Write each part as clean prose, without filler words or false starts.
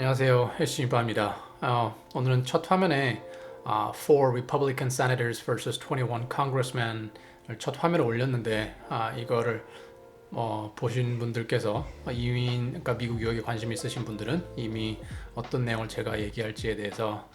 안녕하세요. 해시바입니다. 오늘은 첫 화면에 Four Republican Senators vs. 21 Congressmen을 첫 화면에 올렸는데 이거를 보신 분들께서 그러니까 미국 유학에 관심 있으신 분들은 이미 어떤 내용을 제가 얘기할지에 대해서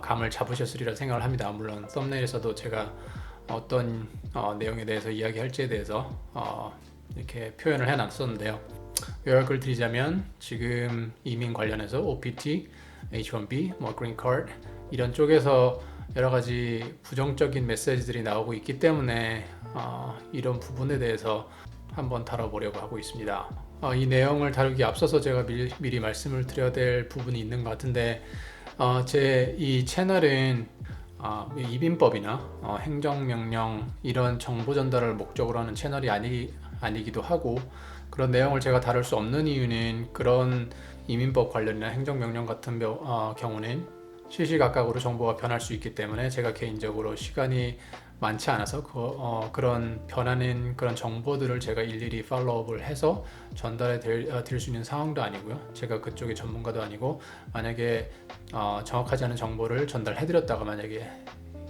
감을 잡으셨으리라 생각을 합니다. 물론 썸네일에서도 제가 어떤 내용에 대해서 이야기할지에 대해서 이렇게 표현을 해놨었는데요. 요약을 드리자면 지금 이민 관련해서 OPT, H1B, 그린 카드 이런 쪽에서 여러 가지 부정적인 메시지들이 나오고 있기 때문에 이런 부분에 대해서 한번 다뤄보려고 하고 있습니다. 이 내용을 다루기 앞서서 제가 미리 말씀을 드려야 될 부분이 있는 것 같은데 제 이 채널은 이민법이나 행정명령 이런 정보 전달을 목적으로 하는 채널이 아니기도 하고, 그런 내용을 제가 다룰 수 없는 이유는 그런 이민법 관련이나 행정명령 같은 경우는 시시각각으로 정보가 변할 수 있기 때문에 제가 개인적으로 시간이 많지 않아서 그런 변하는 그런 정보들을 제가 일일이 팔로우업을 해서 전달해 드릴 수 있는 상황도 아니고요. 제가 그쪽의 전문가도 아니고, 만약에 정확하지 않은 정보를 전달해 드렸다가 만약에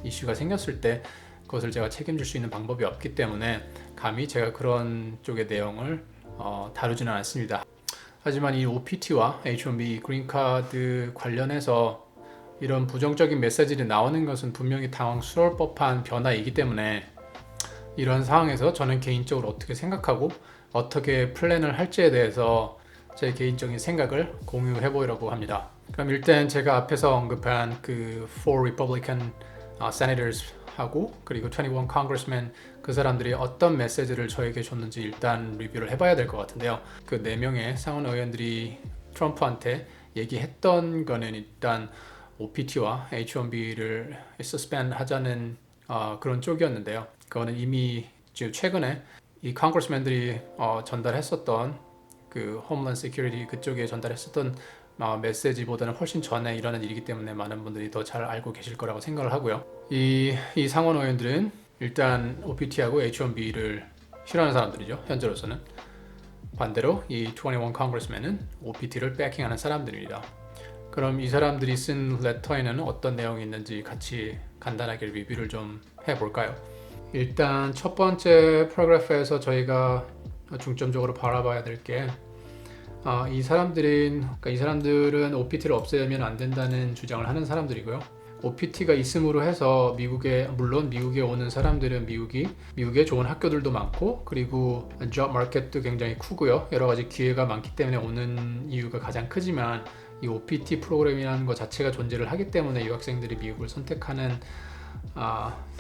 이슈가 생겼을 때 그것을 제가 책임질 수 있는 방법이 없기 때문에 감히 제가 그런 쪽의 내용을 다루지는 않습니다. 하지만 이 OPT와 H1B 그린카드 관련해서 이런 부정적인 메시지들이 나오는 것은 분명히 당황스러울 법한 변화이기 때문에 이런 상황에서 저는 개인적으로 어떻게 생각하고 어떻게 플랜을 할지에 대해서 제 개인적인 생각을 공유해 보려고 합니다. 그럼 일단 제가 앞에서 언급한 그 Four Republican Senators 하고 그리고 21 Congressmen, 그 사람들이 어떤 메시지를 저에게 줬는지 일단 리뷰를 해봐야 될 것 같은데요. 그 4명의 상원 의원들이 트럼프한테 얘기했던 거는 일단 OPT와 H1B를 suspend 하자는 그런 쪽이었는데요. 그거는 이미 최근에 이 컨그레스맨들이 전달했었던 그 홈런 세큐리티 그쪽에 전달했었던 메시지보다는 훨씬 전에 일어난 일이기 때문에 많은 분들이 더 잘 알고 계실 거라고 생각을 하고요. 이 상원 의원들은 일단 OPT하고 H1B를 싫어하는 사람들이죠. 현재로서는. 반대로 이 21 컨그레스맨은 OPT를 백킹하는 사람들입니다. 그럼 이 사람들이 쓴 레터에는 어떤 내용이 있는지 같이 간단하게 리뷰를 좀 해볼까요? 일단 첫 번째 패러그래프에서 저희가 중점적으로 바라봐야 될 게 이 사람들은 OPT를 없애면 안 된다는 주장을 하는 사람들이고요. OPT가 있음으로 해서 물론 미국에 오는 사람들은 미국에 좋은 학교들도 많고 그리고 job market도 굉장히 크고요. 여러 가지 기회가 많기 때문에 오는 이유가 가장 크지만 이 OPT 프로그램이라는 것 자체가 존재를 하기 때문에 유학생들이 미국을 선택하는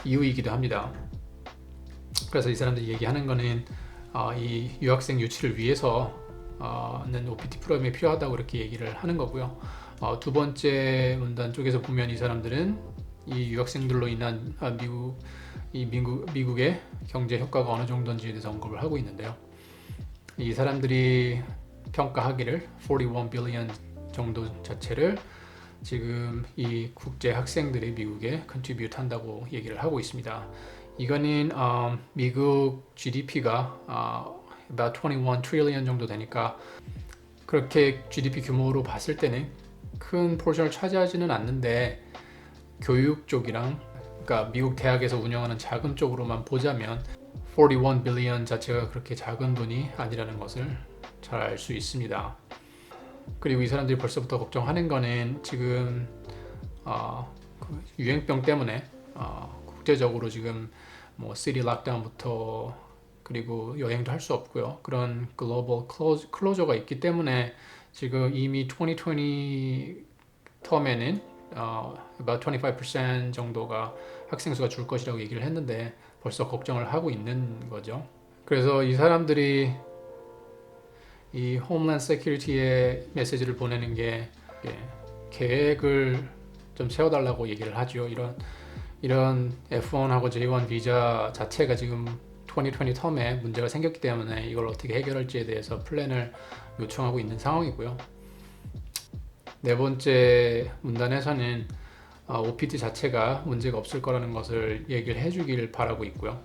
이유이기도 합니다. 그래서 이 사람들이 얘기하는 거는 이 유학생 유치를 위해서는 OPT 프로그램이 필요하다고 그렇게 얘기를 하는 거고요. 두 번째 문단 쪽에서 보면 이 사람들은 이 유학생들로 인한 미국의 경제 효과가 어느 정도인지에 대해서 언급을 하고 있는데요. 이 사람들이 평가하기를 41 빌리언 정도 자체를 지금 이 국제 학생들이 미국에 컨트리뷰트 한다고 얘기를 하고 있습니다. 이거는 미국 GDP가 about 21 trillion 정도 되니까 그렇게 GDP 규모로 봤을 때는 큰 포션을 차지하지는 않는데, 교육 쪽이랑 그러니까 미국 대학에서 운영하는 자금 쪽으로만 보자면 41 빌리언 자체가 그렇게 작은 돈이 아니라는 것을 잘 알 수 있습니다. 그리고 이 사람들이 벌써부터 걱정하는 거는 지금 그 유행병 때문에 국제적으로 지금 시티 락다운부터 그리고 여행도 할 수 없고요. 그런 글로벌 클로저가 있기 때문에 지금 이미 2020 텀에는 about 25% 정도가 학생 수가 줄 것이라고 얘기를 했는데 벌써 걱정을 하고 있는 거죠. 그래서 이 사람들이 이 홈랜드 세큐리티에 메시지를 보내는 게 계획을 좀 세워달라고 얘기를 하죠. 이런 F1하고 J1 비자 자체가 지금 2020 텀에 문제가 생겼기 때문에 이걸 어떻게 해결할지에 대해서 플랜을 요청하고 있는 상황이고요. 네 번째 문단에서는 OPT 자체가 문제가 없을 거라는 것을 얘기를 해주길 바라고 있고요.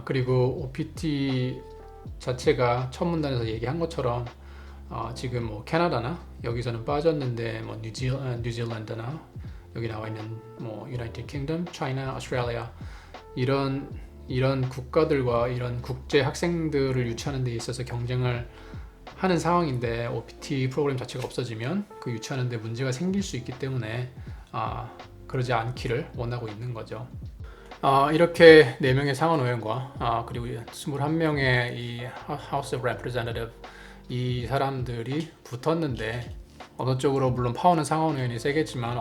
그리고 OPT 자체가 첫 문단에서 얘기한 것처럼 지금 뭐 캐나다나 여기서는 빠졌는데 뭐 뉴질랜드나 여기 나와 있는 뭐 유나이티드 킹덤, 차이나, 오스트레일리아 이런 국가들과 이런 국제 학생들을 유치하는 데 있어서 경쟁을 하는 상황인데 OPT 프로그램 자체가 없어지면 그 유치하는 데 문제가 생길 수 있기 때문에 그러지 않기를 원하고 있는 거죠. 이렇게 4명의 상원의원과 그리고 21명의 이 House of Representative 이 사람들이 붙었는데 어느 쪽으로 물론 파워는 상원의원이 세겠지만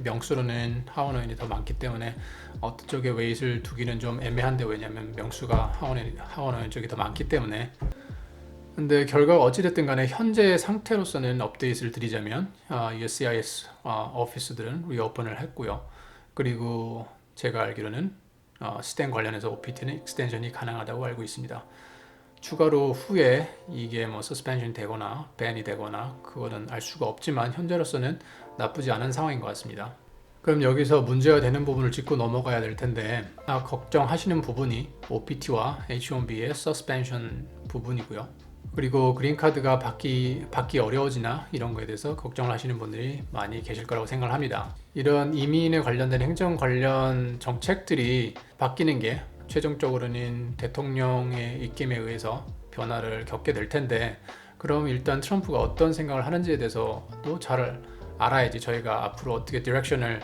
명수로는 하원의원이 더 많기 때문에 어떤 쪽에 웨이트를 두기는 좀 애매한데 왜냐면 명수가 하원의원 쪽이 더 많기 때문에 근데 결과가 어찌됐든 간에 현재 상태로서는 업데이트를 드리자면 USCIS 오피스들은 리오픈을 했고요. 그리고 제가 알기로는 스탠 관련해서 OPT는 익스텐션이 가능하다고 알고 있습니다. 추가로 후에 이게 뭐 서스펜션 되거나 밴이 되거나 그거는 알 수가 없지만 현재로서는 나쁘지 않은 상황인 것 같습니다. 그럼 여기서 문제가 되는 부분을 짚고 넘어가야 될 텐데 걱정하시는 부분이 OPT와 H-1B의 서스펜션 부분이고요. 그리고 그린카드가 받기 어려워지나 이런 거에 대해서 걱정을 하시는 분들이 많이 계실 거라고 생각을 합니다. 이런 이민에 관련된 행정 관련 정책들이 바뀌는 게 최종적으로는 대통령의 입김에 의해서 변화를 겪게 될 텐데 그럼 일단 트럼프가 어떤 생각을 하는지에 대해서 또 잘 알아야지 저희가 앞으로 어떻게 디렉션을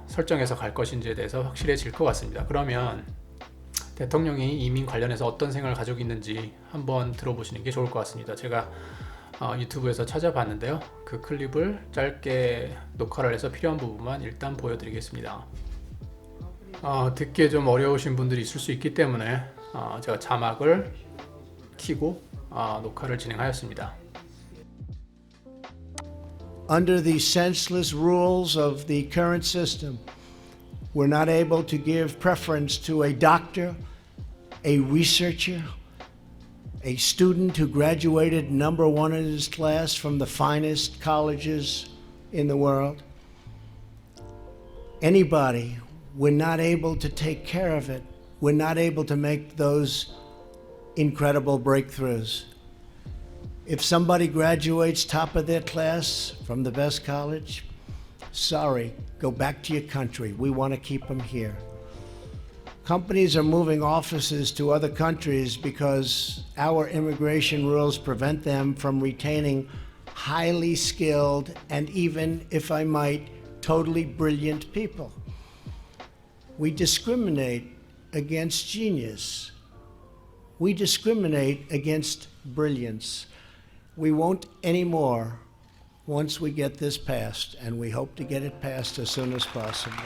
설정해서 갈 것인지에 대해서 확실해질 것 같습니다. 그러면 대통령이 이민 관련해서 어떤 생각을 가지고 있는지 한번 들어보시는 게 좋을 것 같습니다. 제가 유튜브에서 찾아봤는데요. 그 클립을 짧게 녹화를 해서 필요한 부분만 일단 보여드리겠습니다. 듣기에 좀 어려우신 분들이 있을 수 있기 때문에 제가 자막을 켜고 녹화를 진행하였습니다. Under the senseless rules of the current system, we're not able to give preference to a doctor, a researcher, a student who graduated number one in his class from the finest colleges in the world. Anybody, we're not able to take care of it. We're not able to make those incredible breakthroughs. If somebody graduates top of their class from the best college, sorry, go back to your country. We want to keep them here. Companies are moving offices to other countries because our immigration rules prevent them from retaining highly skilled and even, if I might, totally brilliant people. We discriminate against genius. We discriminate against brilliance. We won't anymore once we get this passed, and we hope to get it passed as soon as possible.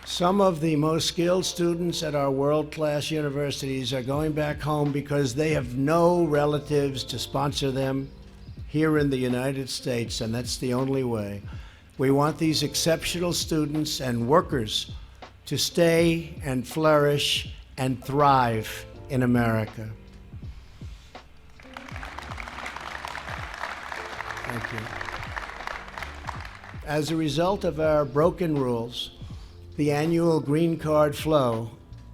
Some of the most skilled students at our world-class universities are going back home because they have no relatives to sponsor them here in the United States, and that's the only way. We want these exceptional students and workers to stay and flourish and thrive in America. Thank you. As a result of our broken rules, the annual green card flow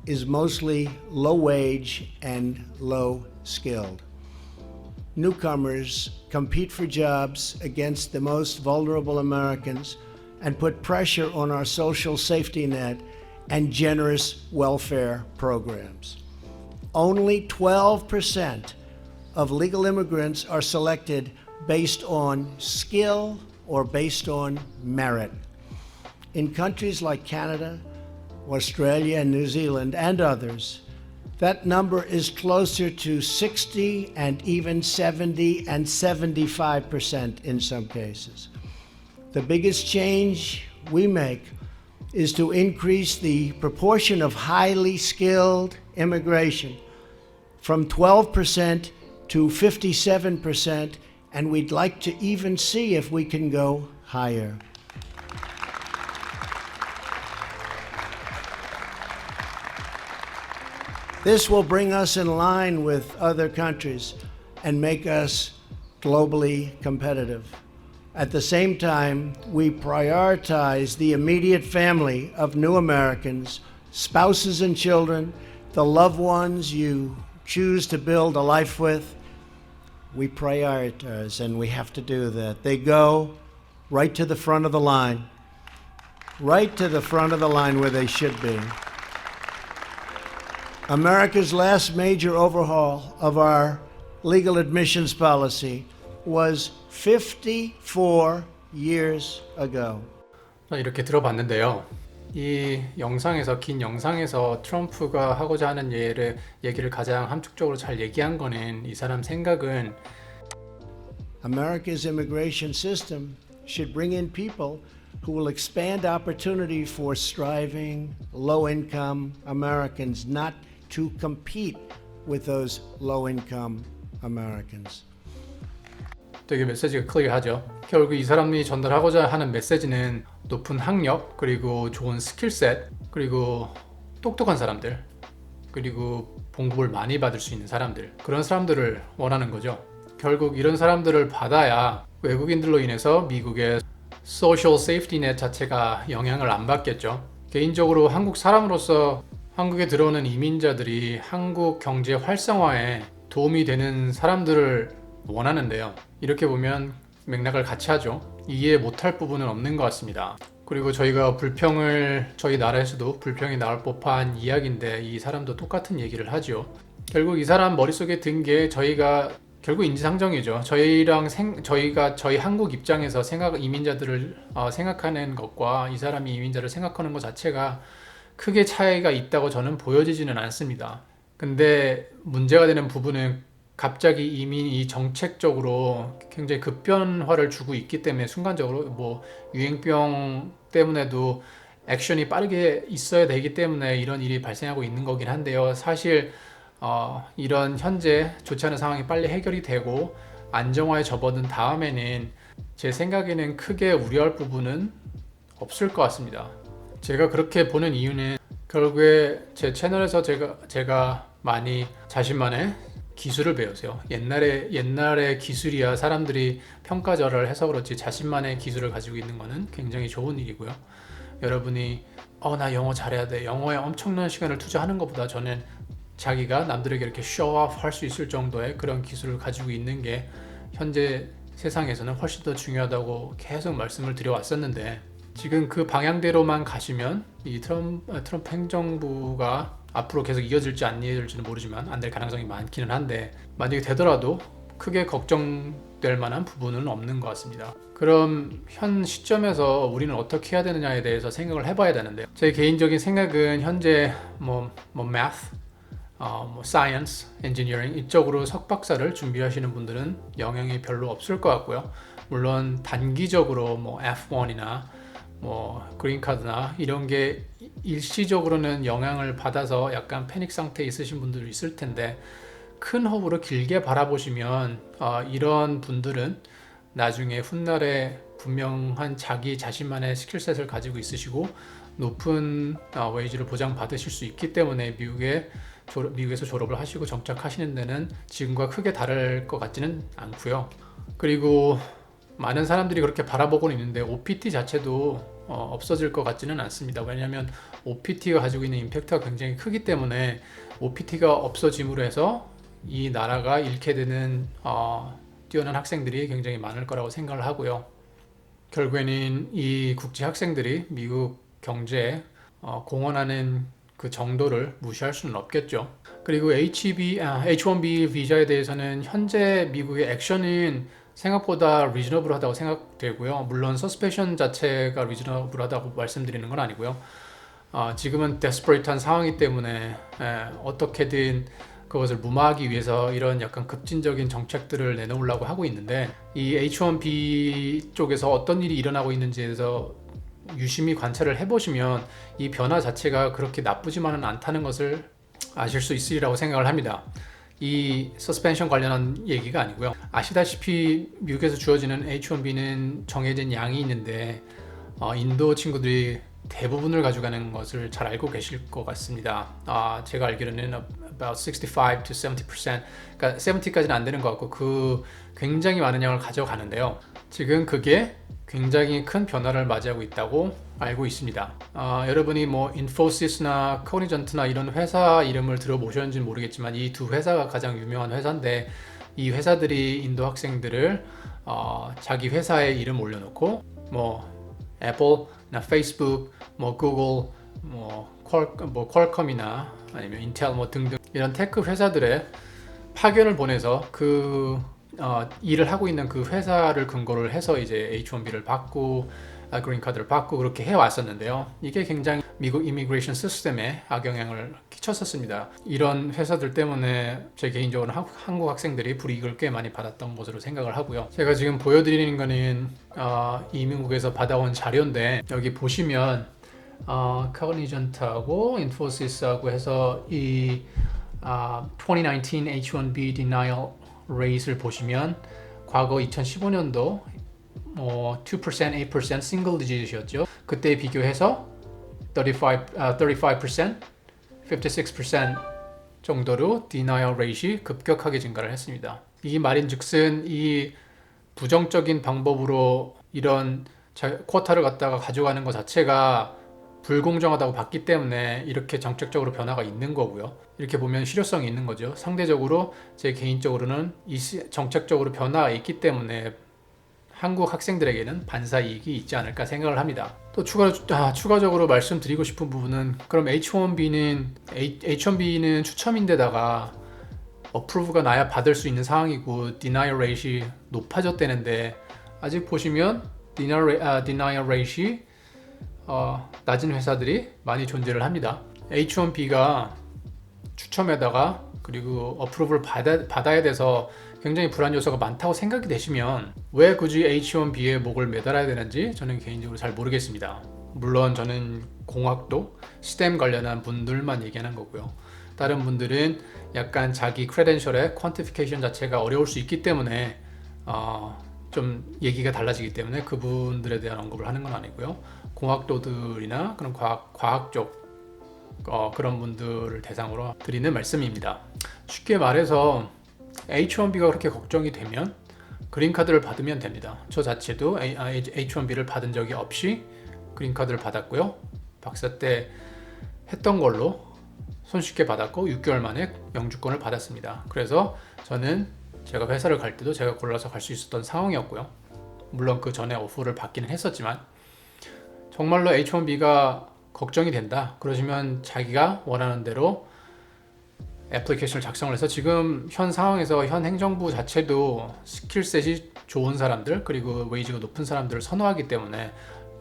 is mostly low wage and low skilled. Newcomers compete for jobs against the most vulnerable Americans and put pressure on our social safety net and generous welfare programs. Only 12% of legal immigrants are selected based on skill or based on merit. In countries like Canada, Australia, and New Zealand, and others, that number is closer to 60 and even 70 and 75% in some cases. The biggest change we make is to increase the proportion of highly skilled immigration from 12% to 57%, and we'd like to even see if we can go higher. This will bring us in line with other countries and make us globally competitive. At the same time, we prioritize the immediate family of new Americans, spouses and children, the loved ones you choose to build a life with, we prioritize, and we have to do that. They go right to the front of the line, right to the front of the line where they should be. America's last major overhaul of our legal admissions policy was 54 years ago. 이렇게 들어봤는데요. 이 영상에서 긴 영상에서 트럼프가 하고자 하는 얘기를 가장 함축적으로 잘 얘기한 거는 이 사람 생각은 America's immigration system should bring in people who will expand opportunity for striving, low-income Americans, not to compete with those low-income Americans. 되게 메시지가 클리어하죠. 결국 이 사람이 전달하고자 하는 메시지는 높은 학력, 그리고 좋은 스킬셋, 그리고 똑똑한 사람들, 그리고 봉급을 많이 받을 수 있는 사람들, 그런 사람들을 원하는 거죠. 결국 이런 사람들을 받아야 외국인들로 인해서 미국의 소셜 세이프티 넷 자체가 영향을 안 받겠죠. 개인적으로 한국 사람으로서 한국에 들어오는 이민자들이 한국 경제 활성화에 도움이 되는 사람들을 원하는데요. 이렇게 보면 맥락을 같이 하죠. 이해 못할 부분은 없는 것 같습니다. 그리고 저희가 저희 나라에서도 불평이 나올 법한 이야기인데 이 사람도 똑같은 얘기를 하죠. 결국 이 사람 머릿속에 든 게 저희가 결국 인지상정이죠. 저희 한국 입장에서 이민자들을 생각하는 것과 이 사람이 이민자를 생각하는 것 자체가 크게 차이가 있다고 저는 보여지지는 않습니다. 근데 문제가 되는 부분은 갑자기 이민이 정책적으로 굉장히 급변화를 주고 있기 때문에 순간적으로 유행병 때문에도 액션이 빠르게 있어야 되기 때문에 이런 일이 발생하고 있는 거긴 한데요. 사실 이런 현재 좋지 않은 상황이 빨리 해결이 되고 안정화에 접어든 다음에는 제 생각에는 크게 우려할 부분은 없을 것 같습니다. 제가 그렇게 보는 이유는 결국에 제 채널에서 제가 많이 자신만의 기술을 배우세요. 옛날의 기술이야 사람들이 평가절하를 해서 그렇지 자신만의 기술을 가지고 있는 거는 굉장히 좋은 일이고요. 여러분이 나 영어 잘해야 돼. 영어에 엄청난 시간을 투자하는 것보다 저는 자기가 남들에게 이렇게 쇼오프 할 수 있을 정도의 그런 기술을 가지고 있는 게 현재 세상에서는 훨씬 더 중요하다고 계속 말씀을 드려왔었는데 지금 그 방향대로만 가시면 이 트럼프 행정부가 앞으로 계속 이어질지 안 이어질지는 모르지만 안 될 가능성이 많기는 한데 만약에 되더라도 크게 걱정될 만한 부분은 없는 것 같습니다. 그럼 현 시점에서 우리는 어떻게 해야 되느냐에 대해서 생각을 해봐야 되는데요. 제 개인적인 생각은 현재 math, science, engineering 이쪽으로 석박사를 준비하시는 분들은 영향이 별로 없을 것 같고요. 물론 단기적으로 F1이나 그린카드나 이런 게 일시적으로는 영향을 받아서 약간 패닉 상태에 있으신 분들이 있을 텐데 큰 호흡으로 길게 바라보시면 이런 분들은 나중에 훗날에 분명한 자기 자신만의 스킬셋을 가지고 있으시고 높은 웨이지를 보장받으실 수 있기 때문에 미국에서 졸업을 하시고 정착하시는 데는 지금과 크게 다를 것 같지는 않고요. 그리고 많은 사람들이 그렇게 바라보고 있는데 OPT 자체도 없어질 것 같지는 않습니다. 왜냐하면 OPT가 가지고 있는 임팩트가 굉장히 크기 때문에 OPT가 없어짐으로 해서 이 나라가 잃게 되는 뛰어난 학생들이 굉장히 많을 거라고 생각을 하고요. 결국에는 이 국제 학생들이 미국 경제에 공헌하는 그 정도를 무시할 수는 없겠죠. 그리고 H1B 비자에 대해서는 현재 미국의 액션은 생각보다 리저너블하다고 생각되고요. 물론 서스펜션 자체가 리저너블하다고 말씀드리는 건 아니고요. 지금은 데스퍼레이트한 상황이기 때문에 어떻게든 그것을 무마하기 위해서 이런 약간 급진적인 정책들을 내놓으려고 하고 있는데 이 H1B 쪽에서 어떤 일이 일어나고 있는지에 대해서 유심히 관찰을 해보시면 이 변화 자체가 그렇게 나쁘지만은 않다는 것을 아실 수 있으리라고 생각을 합니다. 이 서스펜션 관련한 얘기가 아니고요. 아시다시피 미국에서 주어지는 H1B는 정해진 양이 있는데 인도 친구들이 대부분을 가져가는 것을 잘 알고 계실 것 같습니다. 제가 알기로는 about 65 to 70%, 그러니까 70까지는 안 되는 것 같고 그 굉장히 많은 양을 가져가는데요. 지금 그게 굉장히 큰 변화를 맞이하고 있다고 알고 있습니다. 여러분이 뭐 인포시스나 코니전트나 이런 회사 이름을 들어보셨는지는 모르겠지만 이 두 회사가 가장 유명한 회사인데 이 회사들이 인도 학생들을 자기 회사에 이름 올려놓고 뭐 애플나 페이스북, 뭐 구글, 뭐 퀄컴이나 아니면 인텔 뭐 등등 이런 테크 회사들의 파견을 보내서 그 일을 하고 있는 그 회사를 근거를 해서 이제 H1B를 받고 그린카드를 받고 그렇게 해왔었는데요. 이게 굉장히 미국 이미그레이션 시스템에 악영향을 끼쳤었습니다. 이런 회사들 때문에 제 개인적으로 한국 학생들이 불이익을 꽤 많이 받았던 것으로 생각을 하고요. 제가 지금 보여드리는 거는 이민국에서 받아온 자료인데 여기 보시면 커니전트하고 인포시스하고 해서 이 2019 H1B denial rate를 보시면 과거 2015년도 2%, 8% 싱글 디짓이었죠. 그때 비교해서 35%, 56% 정도로 denial rate이 급격하게 증가를 했습니다. 이 말인즉슨 이 부정적인 방법으로 이런 쿼터를 갖다가 가져가는 것 자체가 불공정하다고 봤기 때문에 이렇게 정책적으로 변화가 있는 거고요. 이렇게 보면 실효성이 있는 거죠. 상대적으로 제 개인적으로는 이 정책적으로 변화가 있기 때문에 한국 학생들에게는 반사 이익이 있지 않을까 생각을 합니다. 또 추가적으로 말씀드리고 싶은 부분은 그럼 H1B는 추첨인데다가 어프로브가 나야 받을 수 있는 상황이고 denial rate이 높아졌다는데 아직 보시면 denial rate이 낮은 회사들이 많이 존재를 합니다. H1B가 추첨에다가 그리고 어프로브를 받아야 돼서 굉장히 불안 요소가 많다고 생각이 되시면 왜 굳이 H1B에 목을 매달아야 되는지 저는 개인적으로 잘 모르겠습니다. 물론 저는 공학도, STEM 관련한 분들만 얘기하는 거고요. 다른 분들은 약간 자기 크레덴셜의 퀀티피케이션 자체가 어려울 수 있기 때문에 좀 얘기가 달라지기 때문에 그분들에 대한 언급을 하는 건 아니고요. 공학도들이나 그런 과학 쪽 그런 분들을 대상으로 드리는 말씀입니다. 쉽게 말해서 H1B가 그렇게 걱정이 되면 그린카드를 받으면 됩니다. 저 자체도 H1B를 받은 적이 없이 그린카드를 받았고요. 박사 때 했던 걸로 손쉽게 받았고 6개월 만에 영주권을 받았습니다. 그래서 저는 제가 회사를 갈 때도 제가 골라서 갈 수 있었던 상황이었고요. 물론 그 전에 오퍼를 받기는 했었지만 정말로 H1B가 걱정이 된다. 그러시면 자기가 원하는 대로 애플리케이션을 작성을 해서 지금 현 상황에서 현 행정부 자체도 스킬셋이 좋은 사람들 그리고 웨이지가 높은 사람들을 선호하기 때문에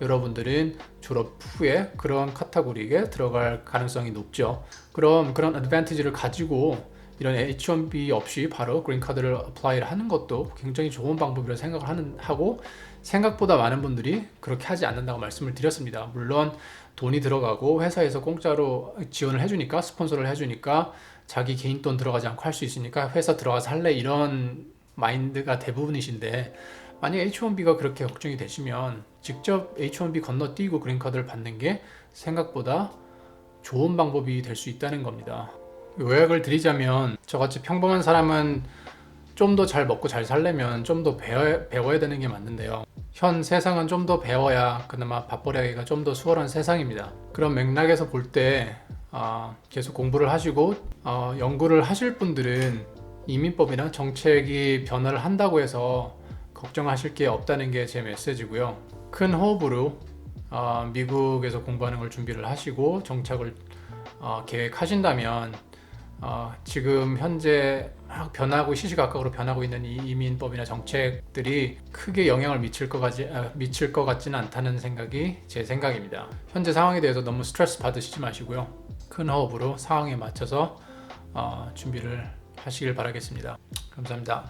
여러분들은 졸업 후에 그런 카테고리에 들어갈 가능성이 높죠. 그럼 그런 어드밴티지를 가지고 이런 H1B 없이 바로 그린카드를 어플라이를 하는 것도 굉장히 좋은 방법이라고 생각을 하고 생각보다 많은 분들이 그렇게 하지 않는다고 말씀을 드렸습니다. 물론 돈이 들어가고 회사에서 공짜로 지원을 해주니까 스폰서를 해주니까 자기 개인 돈 들어가지 않고 할 수 있으니까 회사 들어가서 할래 이런 마인드가 대부분이신데 만약 H1B가 그렇게 걱정이 되시면 직접 H1B 건너뛰고 그린카드를 받는 게 생각보다 좋은 방법이 될 수 있다는 겁니다. 요약을 드리자면 저같이 평범한 사람은 좀 더 잘 먹고 잘 살려면 좀 더 배워야 되는 게 맞는데요. 현 세상은 좀 더 배워야 그나마 밥벌이하기가 좀 더 수월한 세상입니다. 그런 맥락에서 볼 때 계속 공부를 하시고 연구를 하실 분들은 이민법이나 정책이 변화를 한다고 해서 걱정하실 게 없다는 게 제 메시지고요. 큰 호흡으로 미국에서 공부하는 걸 준비를 하시고 정책을 계획하신다면 지금 현재 막 변하고 시시각각으로 변하고 있는 이 이민법이나 정책들이 크게 영향을 미칠 것 같지는 않다는 생각이 제 생각입니다. 현재 상황에 대해서 너무 스트레스 받으시지 마시고요. 큰 호흡으로 상황에 맞춰서 준비를 하시길 바라겠습니다. 감사합니다.